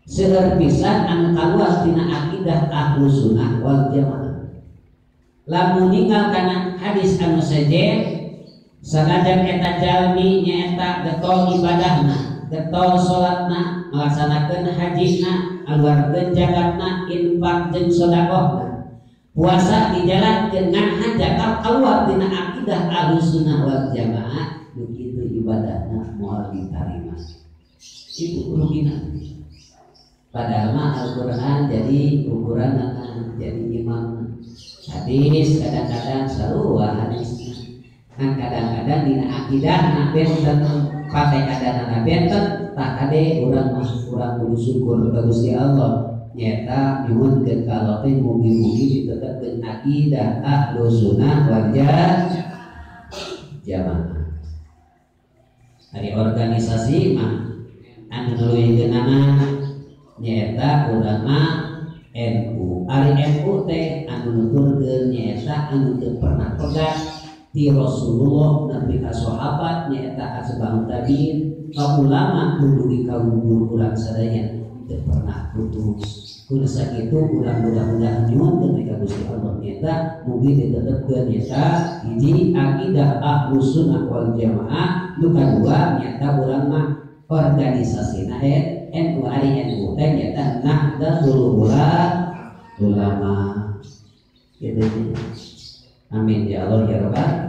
seueur pisan anu kaluas dina akidah Ahlus Sunnah wal Jamaah. Lamun ninggal kana hadis anu sejen sanajan eta jalmi nyaeta getol ibadahna, getol salatna, melaksanakeun hajina, aluarkeun zakatna, infak jeung sedekahna, puasa dijalankeun ngan hanjakal kaluar dina akidah Ahlus Sunnah wal Jamaah, begitu ibadahna moal ditarima. Itu rugina. Padahal mah Al-Quran jadi ukuran jadi imam. Hadis kadang-kadang sarua hadisnya. Kan kadang-kadang dina akidah benten pakai kadang-kadang benten tak kade urang mah urang kudu syukur ka Gusti Allah nyata nyuwunkeun ka Allah teh mugi-mugi ditetepkeun akidah Ahlus Sunnah wal Jamaah. Ari organisasi mah anu nuluykeunana nyata urang mah NU. Ari NU teh anu nuturkeun nyata anu teu pernah pegat ti Rasulullah nabi ka sahabat nyata asbahut tabiin ka ulama kudu kaum guru urang sadaya teu pernah putus. Kudu sakitu urang mudah-mudahan nyuwunkeun ka Gusti Allah nyata mugi ditetepkeun nyata hiji akidah Ahlus Sunnah wal Jamaah, nu kadua nyata urang mah organisasina NU. Ari NU teh nyata Nahdlatul Ulama. Gitu. Amin ya Allah ya Rabbal